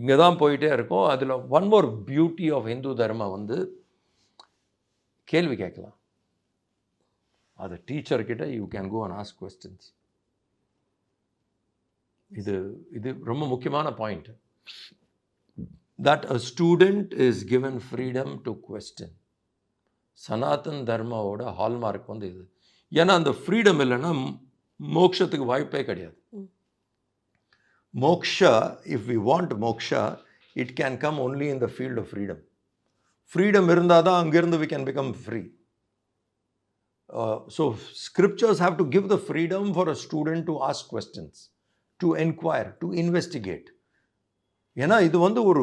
இங்கே தான் போயிட்டே இருக்கும். அதில் one more beauty of Hindu dharma வந்து கேள்வி கேட்கலாம். அது டீச்சர்கிட்ட you can go and ask questions. இது ரொம்ப முக்கியமான point. That a student is given freedom to question. Sanatan தர்மாவோட ஹால்மார்க் வந்து இது. ஏன்னா அந்த ஃப்ரீடம் இல்லைன்னா மோக்ஷத்துக்கு வாய்ப்பே கிடையாது. Moksha, if we want moksha, it can come only in the field of freedom. Freedom இருந்தால் தான் அங்கேருந்து we can become free. So scriptures have to give the freedom for a student to ask questions, to inquire, to investigate. ஏன்னா இது வந்து ஒரு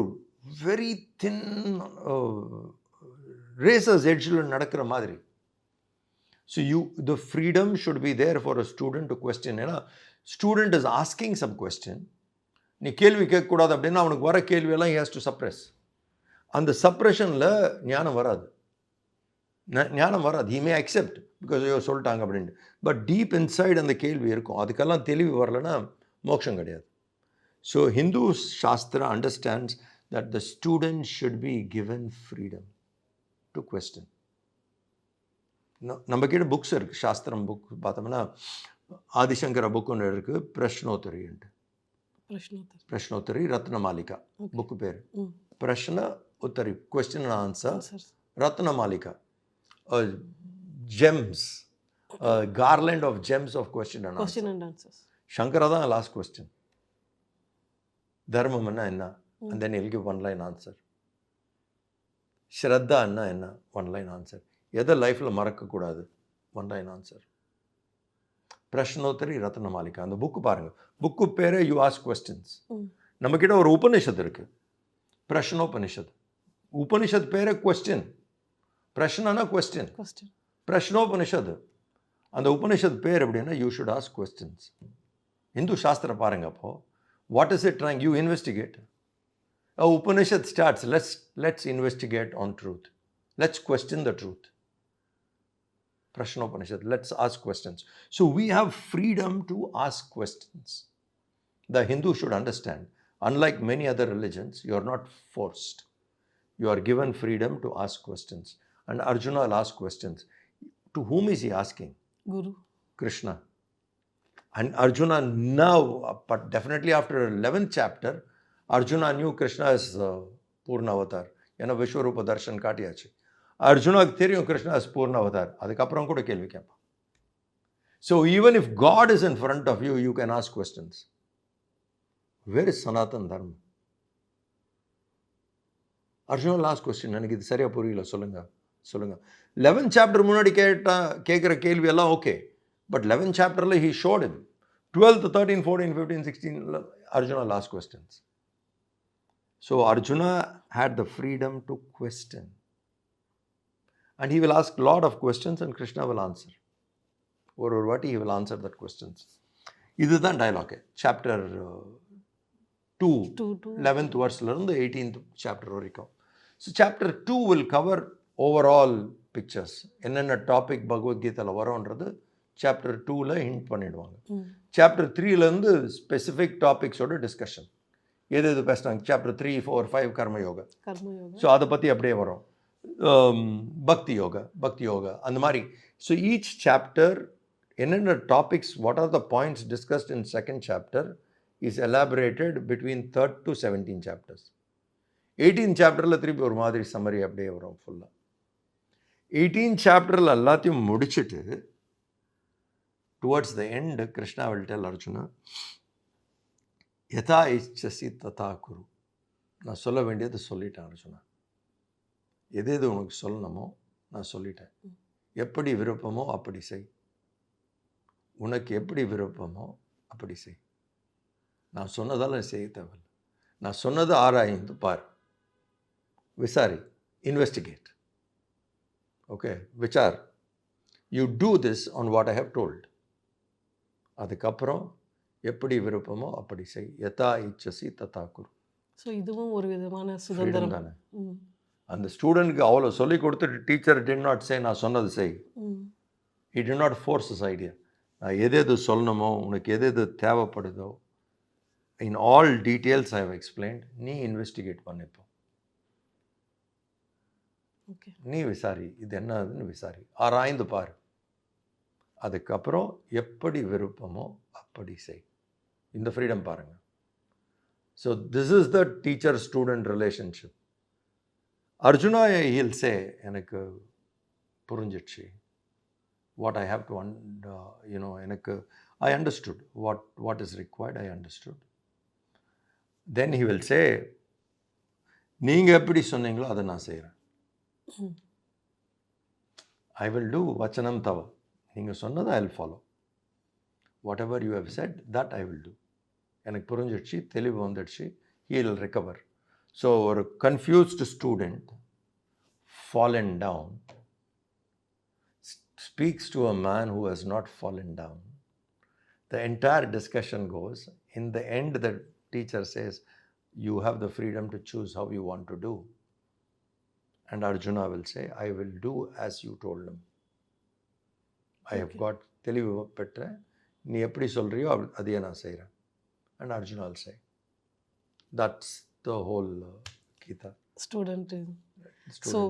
very தின் razors எட்ஜில் நடக்கிற மாதிரி. So the freedom should be there for a student to question. ஏன்னா student is asking some question, நீ கேள்வி கேட்கக்கூடாது அப்படின்னா அவனுக்கு வர கேள்வியெல்லாம் he has to suppress. அந்த சப்ரெஷனில் ஞானம் வராது. he may accept பிகாஸ் ஐயோ சொல்லிட்டாங்க அப்படின்ட்டு, பட் டீப் இன்சைட் அந்த கேள்வி இருக்கும். அதுக்கெல்லாம் தெளிவு வரலைன்னா மோட்சம் கிடையாது. So Hindu shastra understands that the student should be given freedom to question. நம்ம கிட்ட புக்ஸ் இருக்குது, சாஸ்திரம் புக் பார்த்தோம்னா ஆதிசங்கர புக் ஒன்று இருக்குது, பிரஷ்னோத்தரின்ட்டு. பிரஷ்னோத்தரி ரத்னமாலிகா புக்கு பேர். பிரஷ்ன உத்தரி, question and answer. Ratnamalika, gems, garland of gems of question and answers. Shankara தான் last question. தர்மம் என்ன, and then he'll give one line answer. ஸ்ரத்தா என்ன, one line answer. எதை லைஃப்பில் மறக்கக்கூடாது, one line answer. பிரஷ்னோத்தரி ரத்னமாலிகா, அந்த புக்கு பாருங்கள். புக்கு பேரே யூ ஆஸ்க் கொஸ்டின்ஸ். நம்மக்கிட்ட ஒரு உபனிஷத் இருக்குது, பிரஷ்னோபனிஷத். உபனிஷத் பேரே கொஸ்டின். பிரஷ்னனா கொஸ்டின், பிரஷ்னோபனிஷத். அந்த உபனிஷத் பேர் எப்படின்னா you should ask questions. Hindu சாஸ்திரம் பாருங்க. அப்போ what is it trying? You investigate. Upanishad starts, let's investigate on truth, let's question the truth. Prashnopanishad, let's ask questions. So we have freedom to ask questions. The Hindu should understand, unlike many other religions, you are not forced. You are given freedom to ask questions. And Arjuna will ask questions. To whom is he asking? Guru. Krishna. And Arjuna now, but definitely after 11th chapter, Arjuna knew Krishna is Purna Avatar. ஏன்னா விஸ்வரூப தர்ஷன் காட்டியாச்சு. அர்ஜுனாவுக்கு தெரியும் Krishna is பூர்ண Avatar. அதுக்கப்புறம் கூட கேள்வி கேட்பான். So even if God is in front of you, you can ask questions. Where is Sanatan தர்மம்? Arjuna last question, எனக்கு இது சரியாக புரியல, சொல்லுங்கள். 11th சாப்டர் முன்னாடி கேட்குற கேள்வி எல்லாம் ஓகே, பட் 11th சாப்டரில் he showed him. 12th, 13, 14, 15, 16 Arjuna lost questions. So Arjuna had the freedom to question, and he will ask lot of questions and Krishna will answer. ஒரு வாட்டி he will answer that questions. இதுதான் dialogue. Chapter 2 11th verseலேருந்து 18th chapter வரைக்கும். So chapter 2 will cover overall pictures. என்னென்ன topic பகவத்கீதையில் வரோன்றது chapter 2ல் hint பண்ணிடுவாங்க. சாப்டர் 3லேருந்து ஸ்பெசிஃபிக் டாபிக்ஸோட டிஸ்கஷன். எது பேசுனாங்க சாப்டர் 3, 4, 5 கர்மயோகா. ஸோ அதை பற்றி அப்படியே வரும். பக்தி யோகா அந்த மாதிரி. ஸோ ஈச் சாப்டர் என்னென்ன topics, what are the points discussed in second chapter is elaborated between 3rd to 17 chapters. 18th சாப்டரில் திருப்பி ஒரு மாதிரி சம்மரி அப்படியே வரும் ஃபுல்லாக. 18th சாப்டரில் எல்லாத்தையும் முடிச்சுட்டு towards the end Krishna will tell Arjuna, யதா இச்சசி ததா குரு. நான் சொல்ல வேண்டியது சொல்லிட்டேன் அர்ஜுனா. எது உனக்கு சொல்லணுமோ நான் சொல்லிட்டேன். எப்படி விருப்பமோ அப்படி செய். உனக்கு எப்படி விருப்பமோ அப்படி செய். நான் சொன்னதால் செய்ய தேவையில்லை. நான் சொன்னது ஆராய்ந்து பார், விசாரி, இன்வெஸ்டிகேட். ஓகே, விசார். You do this on what I have told. அதுக்கப்புறம் எப்படி விருப்பமோ அப்படி செய். யதா இச்சசி ததா குரு. ஸோ இதுவும் ஒரு விதமான சுதந்திரம் தானே. அந்த ஸ்டூடெண்ட்க்கு அவ்வளோ சொல்லி கொடுத்துட்டு டீச்சர் டிட் நாட் சே நான் சொன்னது செய். He did not force this idea. நான் எது சொல்லணுமோ, உனக்கு எது தேவைப்படுதோ in all details I have explained. நீ investigate பண்ணிப்போ, நீ விசாரி, இது என்னதுன்னு விசாரி, ஆராய்ந்து பார், அதுக்கப்புறம் எப்படி விருப்பமோ அப்படி செய். இந்த ஃப்ரீடம் பாருங்கள். So this is the teacher student relationship. Arjuna he'll say, எனக்கு புரிஞ்சிடுச்சு, what I have to எனக்கு I understood what is required, I understood. Then he will say, நீங்கள் எப்படி சொன்னீங்களோ அதை நான் செய்கிறேன். I will do vachanam tava. நீங்கள் சொன்னதை I will follow. Whatever you have said, that I will do. எனக்கு புரிஞ்சிடுச்சு, தெளிவு வந்துடுச்சு, he will recover. ஸோ ஒரு confused student, fallen down, speaks to a man who has not fallen down. The entire discussion goes, in the end the teacher says, you have the freedom to choose how you want to do. And Arjuna will say, I will do as you told him. I have got தெளிவு பெற்றேன், நீ எப்படி சொல்றியோ அதையே நான் செய்கிறேன். And Arjuna will say, that's the whole Gita. Student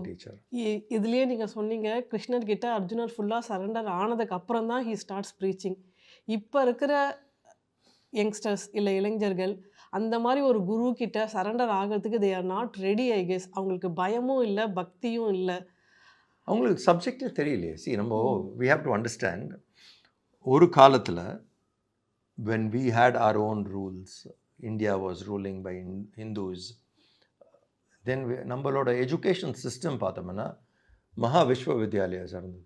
teacher. இதுலேயே நீங்கள் சொன்னீங்க, கிருஷ்ணர் கிட்ட அர்ஜுனர் ஃபுல்லாக சரண்டர் ஆனதுக்கு அப்புறம் தான் ஹீ ஸ்டார்ட்ஸ் ப்ரீச்சிங். இப்போ இருக்கிற யங்ஸ்டர்ஸ் இல்லை இளைஞர்கள் அந்த மாதிரி ஒரு குரு கிட்ட சரண்டர் ஆகிறதுக்கு they are not ready. I guess அவங்களுக்கு பயமும் இல்லை, பக்தியும் இல்லை, அவங்களுக்கு சப்ஜெக்டே தெரியலையே. சி, நம்ம we have to understand, ஒரு காலத்தில் when we had our own rules, India was ruling by Hindus, then நம்மளோட எஜுகேஷன் சிஸ்டம் பார்த்தோம்னா மகா விஸ்வவித்யாலயாஸ் இருந்தது.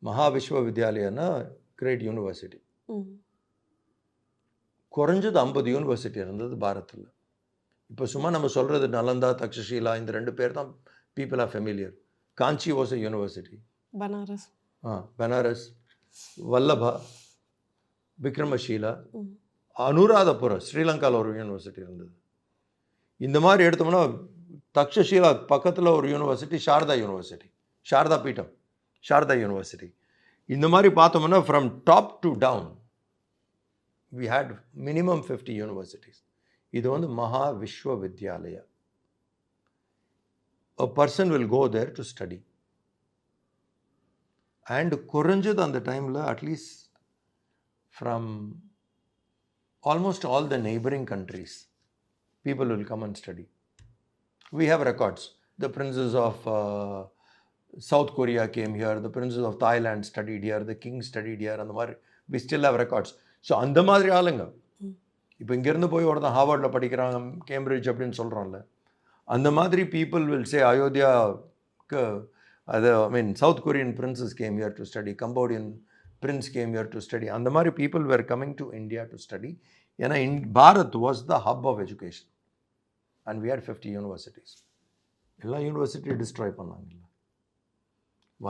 மகா விஸ்வவித்யாலயன்னா கிரேட் யூனிவர்சிட்டி. குறைஞ்சது 50 யூனிவர்சிட்டி இருந்தது பாரத்தில். இப்போ சும்மா நம்ம சொல்கிறது நலந்தா, தக்ஷஷீலா, இந்த 2 பேர் தான் people are familiar. Kanchi was a university. Banaras, Vallabha, Vikramashila, Anuradhapura, ஸ்ரீலங்காவில் ஒரு யூனிவர்சிட்டி இருந்தது. இந்த மாதிரி எடுத்தோம்னா தக்ஷஷீலா பக்கத்தில் ஒரு university, Sharada university, Sharada Peetham, Sharada university. இந்த மாதிரி பார்த்தோம்னா from top to down we had minimum 50 universities. இது வந்து மகா Vishwavidyalaya. A person will go there to study. And குறைஞ்சது அந்த டைமில் at least from almost all the neighboring countries, people will come and study. We have records. The princes of South Korea came here, the princes of Thailand studied here, the king studied here, and the மாதிரி we still have records. So அந்த மாதிரி ஆளுங்க இப்போ இங்கேருந்து போய் ஒருத்தன் ஹார்வர்டில் படிக்கிறாங்க, Cambridge அப்படின்னு சொல்கிறோம்ல, அந்த மாதிரி பீப்புள் வில் சே அயோத்தியாவுக்கு அது south korean princess came here to study, cambodian prince came here to study. அந்த மாதிரி people were coming to India to study. ஏன்னா Bharat was the hub of education and we had 50 universities. எல்லா யூனிவர்சிட்டியும் destroy பண்ணாங்கல்ல,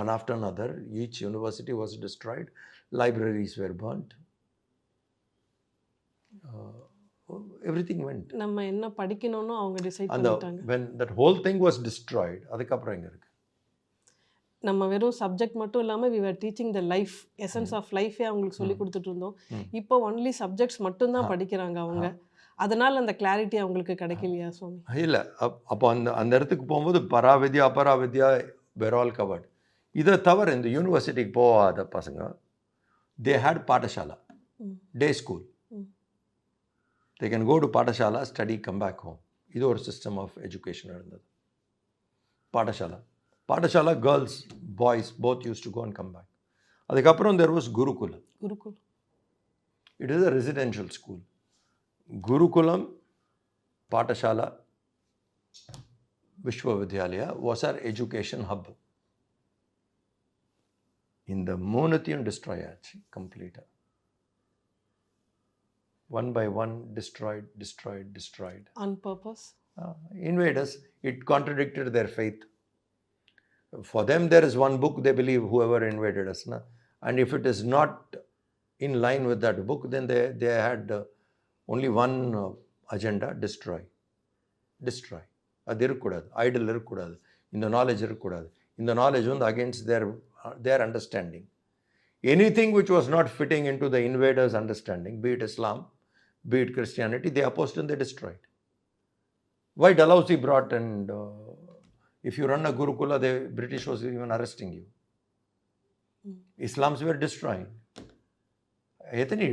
one after another, each university was destroyed, libraries were burnt. Everything went. நம்ம என்ன படிக்கணும்னு அவங்க டிசைட் பண்ணிட்டாங்க. When that whole thing was destroyed, அதுக்கப்புறம் எங்க இருக்கு? நம்ம வெறும் சப்ஜெக்ட் மட்டும் இல்லாமல் we were teaching the life, essence of life அவங்களுக்கு சொல்லி கொடுத்துட்டு இருந்தோம். இப்போ ஒன்லி சப்ஜெக்ட்ஸ் மட்டும்தான் படிக்கிறாங்க அவங்க. அதனால் அந்த கிளாரிட்டி அவங்களுக்கு கிடைக்கலையா சுவாமி? இல்லை, அப்போ அந்த இடத்துக்கு போகும்போது பராவித்யா அபராவித்யா வேர் ஆல் கவர்ட். இதை தவிர இந்த யூனிவர்சிட்டிக்கு போகாத பசங்க they had pathshala, day school. They can go to pathshala, study, come back home. இது ஒரு சிஸ்டம் ஆஃப் எஜுகேஷன் இருந்தது. Pathshala girls boys both used to go and come back. அதுக்கப்புறம் there was Gurukulam. It is a residential school. Gurukulam, Patasala, Vishwavidyalaya was our education hub. இந்த மூணுத்தையும் destroy ஆச்சு கம்ப்ளீட்டாக. One by one, destroyed. On purpose? Invaders, it contradicted their faith. For them, there is one book they believe, whoever invaded us. And if it is not in line with that book, then they had only one agenda, destroy. அது இருக்கக்கூடாது, Idol இருக்கக்கூடாது, இந்த knowledge இருக்கக்கூடாது, இந்த knowledge வந்து against their understanding. Anything which was not fitting into the invaders' understanding, be it Islam, be it Christianity, they opposed and they destroyed. Why Dalhousie brought and if you run a Gurukula, the British was even arresting you. Islams were destroying. Ethani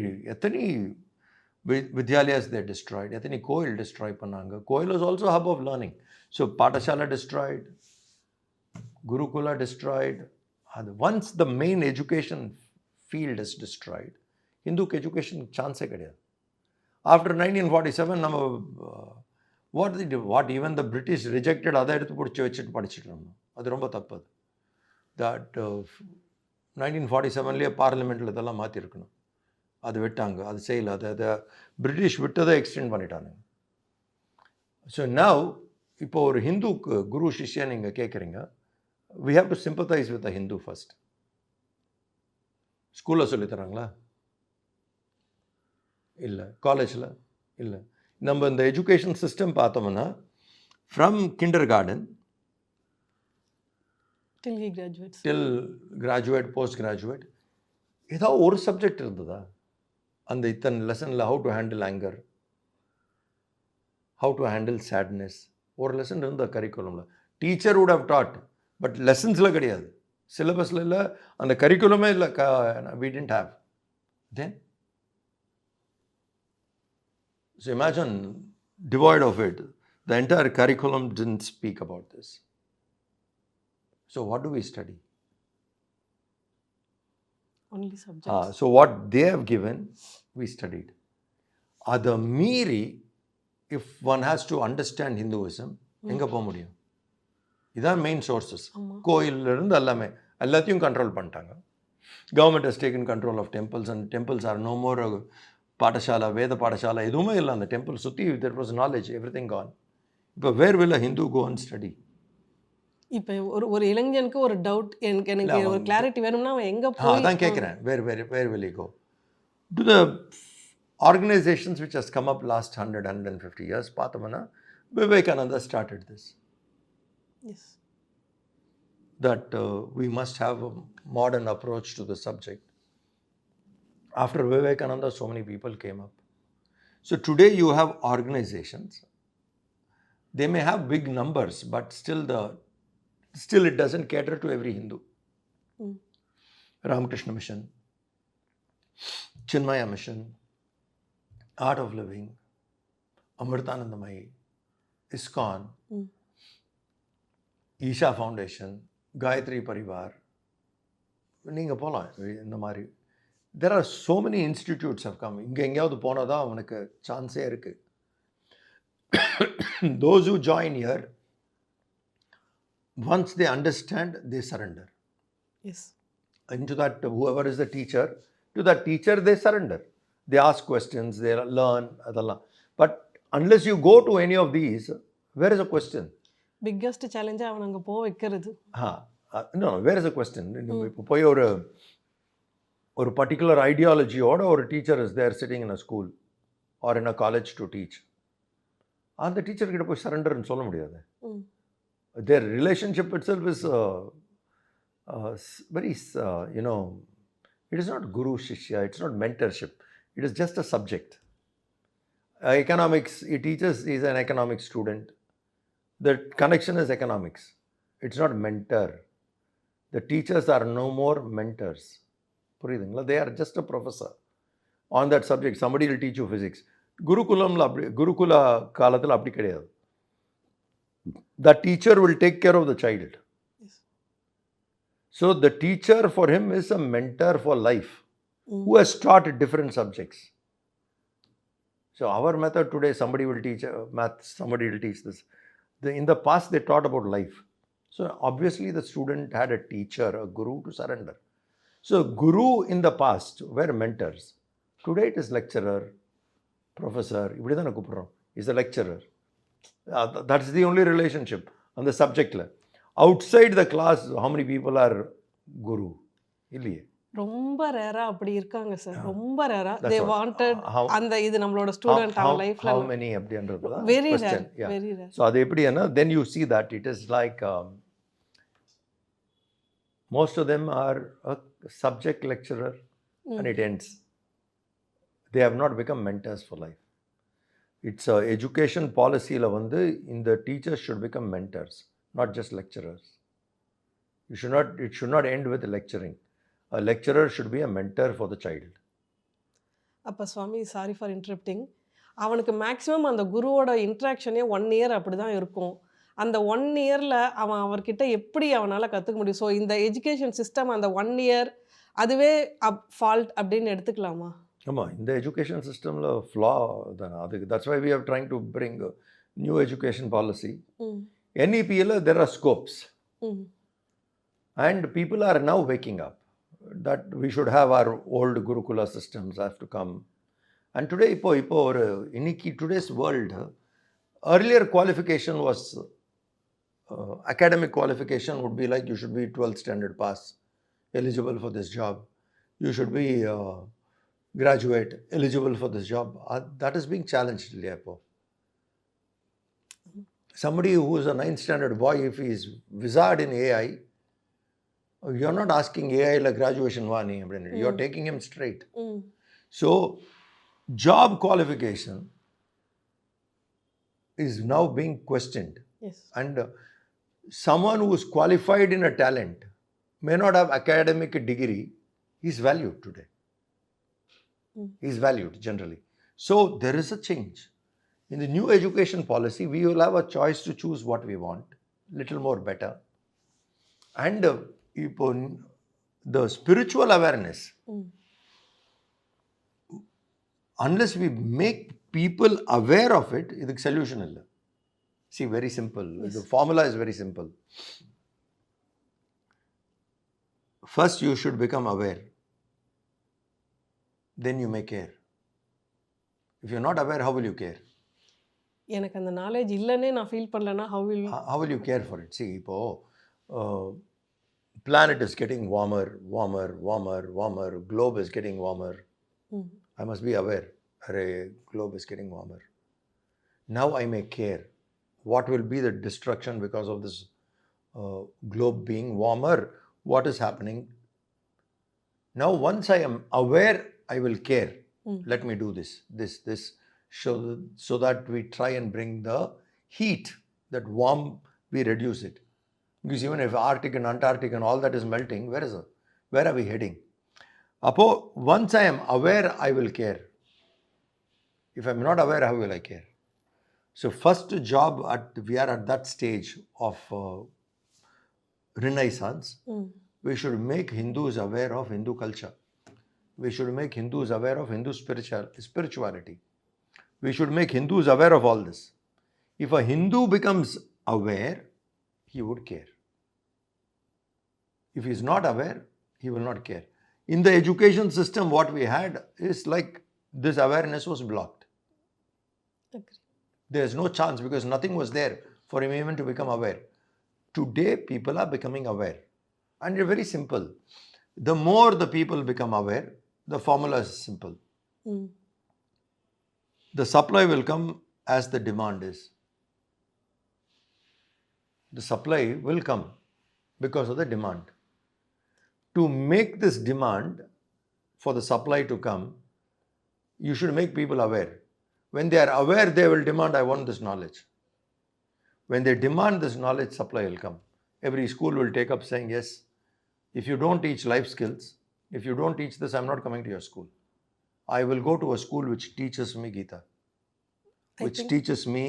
Vidyalayas they destroyed. Ethani Koil destroyed Pananga. Koil was also a hub of learning. So Patashala destroyed. Gurukula destroyed. Once the main education field is destroyed, Hindu education chance kadiyadu. After 1947, what even the British rejected அதை எடுத்து பிடிச்சி வச்சுட்டு படிச்சுட்டு இருந்தோம். அது ரொம்ப தப்பு. That 1947 பார்லிமெண்ட்டில் இதெல்லாம் மாற்றிருக்கணும். அது விட்டாங்க, அது செய்யலை. அதை பிரிட்டிஷ் விட்டதை எக்ஸ்டெண்ட் பண்ணிட்டாங்க. ஸோ நவ் இப்போ ஒரு ஹிந்துக்கு குரு சிஷ்யா நீங்கள் கேட்குறீங்க, we have to sympathize with the Hindu first. ஸ்கூலில் சொல்லித்தராங்களா? இல்லை. காலேஜில் இல்லை. நம்ம இந்த எஜுகேஷன் சிஸ்டம் பார்த்தோம்னா from kindergarten till graduate post graduate ஏதாவது ஒரு சப்ஜெக்ட் இருந்ததா? அந்த இத்தனை லெசனில் how to handle anger, how to handle sadness, ஒரு லெசன் இருந்த கரிக்குலமில். Teacher would have taught, but லெசன்ஸில் கிடையாது, சிலபஸில் இல்லை, அந்த கரிக்குலமே இல்லை. we didn't have. Then so imagine, devoid of it, the entire curriculum didn't speak about this. So what do we study? Only subjects. So what they have given, we studied. Ada meeri, if one has to understand Hinduism, enga போக முடியும்? இதான் main sources. கோயிலிருந்து எல்லாத்தையும் control பண்ணிட்டாங்க. Government has taken control of temples and temples are no more. Pathshala, Veda pathshala எதுவுமே இல்லை அந்த temple சுற்றி. There was knowledge, everything gone. இப்போ where will a Hindu go and study? இப்போ ஒரு இளைஞனுக்கு ஒரு டவுட், எனக்கு ஒரு கிளாரிட்டி வேணும்னா அவன் எங்கே போய் அதான் கேட்குறேன். Where will go? To the organisations which has come up last 150 years. பார்த்தோம்னா Vivekananda started this. Yes. That we must have a modern approach to the subject. After Vivekananda, so many people came up. So today you have organizations. They may have big numbers, but still it doesn't cater to every Hindu. Ramakrishna Mission, Chinmaya Mission, Art of Living, Amritanandamayi, ISKCON, Isha Foundation, Gayatri Parivar, நீங்கள் போகலாம் இந்த மாதிரி. There are so many institutes how come. இங்கே எங்கேயாவது போனால் தான் அவனுக்கு சான்ஸே இருக்குது. Those who join here, once they understand, they surrender. Yes. Into that, whoever is the teacher, to that teacher they surrender. They ask questions, they learn, அதெல்லாம். But unless you go to any of these, where is a question? Biggest சேலஞ்சை அவன் அங்கே போக வைக்கிறது. இன்னும் where is a question. இப்போ போய் ஒரு பர்டிகுலர் ஐடியாலஜியோட ஒரு teacher is there sitting in a school or in a college to teach. அந்த டீச்சர்கிட்ட போய் சரண்டர்னு சொல்ல முடியாது. Their relationship itself is very it is not guru shishya, it's not mentorship, it is just a subject. Economics, he teaches, he's an economics student. The connection is economics. It's not mentor. The teachers are no more mentors. புரியுதுங்களா? They are just a professor on that subject. Somebody will teach you physics. குருகுல காலத்தில் அப்படி கிடையாது. The teacher will take care of the child. Yes. So the teacher for him is a mentor for life, who has taught different subjects. So our method today, somebody will teach math, somebody will teach this. In the past, they taught about life. So obviously the student had a teacher, a guru to surrender. So guru in the past were mentors. Today it is lecturer, professor. இப்படி தான் கூப்பிடுறோம். Is a lecturer. That's the only relationship on the subject. Outside the class, how many people are guru? இல்லையே. ரொம்ப ரேரா அப்படி இருக்காங்க sir. ரொம்ப ரேரா. They wanted அந்த இது நம்மளோட ஸ்டூடெண்ட் அவ லைஃப்ல how many அப்படின்றது தான் very question. rare, very rare. So அது எப்படின்னா, then you see that it is like most of them are a subject lecturer and it ends. They have not become mentors for life. It's a education policyல வந்து இந்த teachers should become mentors, not just lecturers. It should not end with lecturing. A lecturer should be a mentor for the child. அப்போ சுவாமி, sorry for interrupting, அவனுக்கு maximum அந்த குருவோட இன்ட்ராக்ஷனே 1 year அப்படி தான் இருக்கும். அந்த 1 இயரில் அவன் அவர்கிட்ட எப்படி அவனால் கற்றுக்க முடியும்? ஸோ இந்த எஜுகேஷன் சிஸ்டம் அந்த 1 இயர் அதுவே ஃபால்ட் அப்படின்னு எடுத்துக்கலாமா? ஆமாம், இந்த எஜுகேஷன் சிஸ்டமில் ஃப்ளா தானே அதுக்கு. That's why we have trying to bring new education policy. NEPயில் there are scopes and people are now waking up that we should have our old Gurukula systems have to come. And today, today's world, earlier qualification was academic qualification would be like you should be 12th standard pass, eligible for this job. You should be graduate, eligible for this job. That is being challenged. Somebody who is a 9th standard boy, if he is wizard in AI, you're not asking AI like graduation vani, you're taking him straight. So job qualification is now being questioned. Yes. And someone who is qualified in a talent may not have academic degree, he's valued today. He's valued generally. So there is a change. In the new education policy, we will have a choice to choose what we want, little more better. And the spiritual awareness, unless we make people aware of it, idhukku solution illa. See, very simple. Yes. The formula is very simple. First you should become aware, then you may care. If you're not aware, how will you care? எனக்கு அந்த knowledge இல்லைன்னே நான் feel பண்ணலன்னா how will you care for it? See, planet is getting warmer, globe is getting warmer. I must be aware, globe is getting warmer. Now I may care. What will be the destruction because of this globe being warmer? What is happening? Now once I am aware, I will care. Let me do this, so that we try and bring the heat, that warm, we reduce it. Because even if Arctic and Antarctic and all that is melting, where are we heading? Once I am aware, I will care. If I am not aware, how will I care? So first job, we are at that stage of renaissance. We should make Hindus aware of Hindu culture. We should make Hindus aware of Hindu spirituality. We should make Hindus aware of all this. If a Hindu becomes aware, he would care. If he is not aware, he will not care. In the education system, what we had is like this awareness was blocked. Agree. There is no chance because nothing was there for him even to become aware. Today, people are becoming aware. And it's very simple. The more the people become aware, the formula is simple. The supply will come as the demand is. The supply will come because of the demand. To make this demand for the supply to come, you should make people aware. When they are aware, they will demand, I want this knowledge. When they demand this knowledge, supply will come. Every school will take up saying, yes, if you don't teach life skills, if you don't teach this, I'm not coming to your school. I will go to a school which teaches me Gita, which teaches me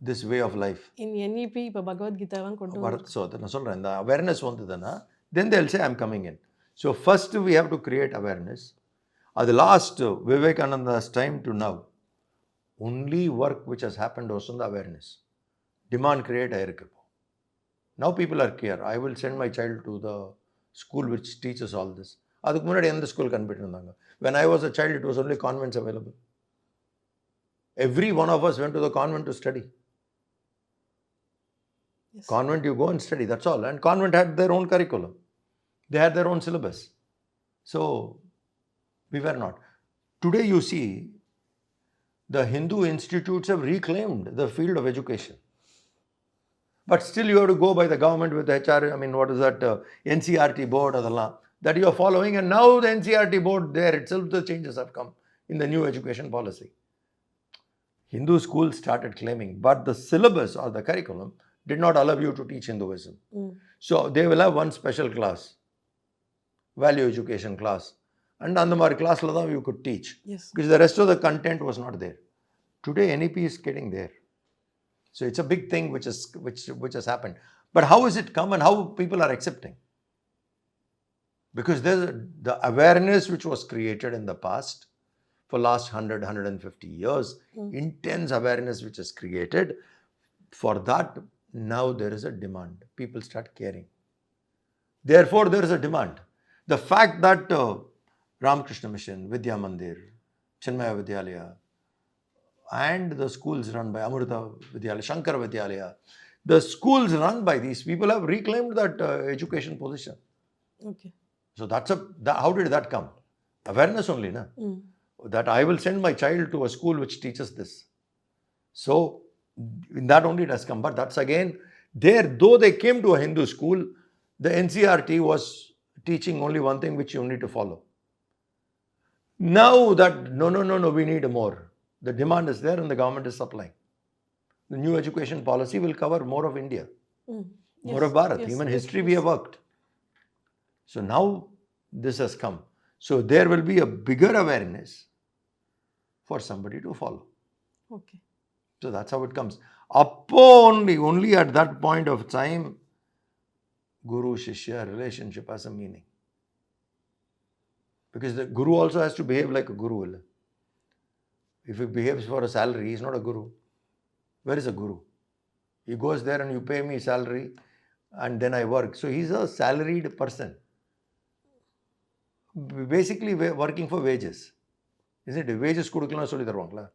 this way of life. In NEP, இப்போ பகவத் கீதாலாம் கொண்டு வரது. So அதை நான் சொல்கிறேன், இந்த awareness வந்ததுன்னா then they'll say I'm coming in. So first we have to create awareness. At the last Vivekananda's time to now, only work which has happened was on the awareness. Demand create ayirukku. Now people are clear. I will send my child to the school which teaches all this. அதுக்கு முன்னாடி எந்த school கண்டுபிடிச்சிருந்தாங்க? When I was a child, it was only convents available. Every one of us went to the convent to study. Yes. Convent, you go and study, that's all. And convent had their own curriculum. They had their own syllabus. So, we were not. Today you see, the Hindu institutes have reclaimed the field of education. But still you have to go by the government with the HR, what is that, NCRT board that you are following. And now the NCRT board, there itself the changes have come in the new education policy. Hindu schools started claiming, but the syllabus or the curriculum did not allow you to teach Hinduism. So they will have one special class, value education class, and on the Mari class you could teach, Yes. because the rest of the content was not there. Today NEP is getting there. So it's a big thing which has happened. But how has it come and how people are accepting? Because there's the awareness which was created in the past for last 100, 150 years, intense awareness which is created. For that, now there is a demand. People start caring. Therefore, there is a demand. The fact that Ramakrishna Mission, Vidya Mandir, Chinmaya Vidyalaya, and the schools run by Amrita Vidyalaya, Shankar Vidyalaya, the schools run by these people have reclaimed that education position. Okay. So how did that come? Awareness only, na? That I will send my child to a school which teaches this. So in that only it has come. But that's again, though they came to a Hindu school, the NCRT was teaching only one thing which you need to follow. Now that, no, we need more. The demand is there and the government is supplying. The new education policy will cover more of India, more of Bharat. Even history we have worked. So now this has come. So there will be a bigger awareness for somebody to follow. Okay. So that's how it comes. Only at that point of time, Guru Shishya relationship has a meaning. Because the Guru also has to behave like a Guru. If he behaves for a salary, he is not a Guru. Where is a Guru? He goes there and you pay me salary and then I work. So he's a salaried person. Basically working for wages. Isn't it? Wages கொடுக்கலாம் சொல்லி தருவாங்களா?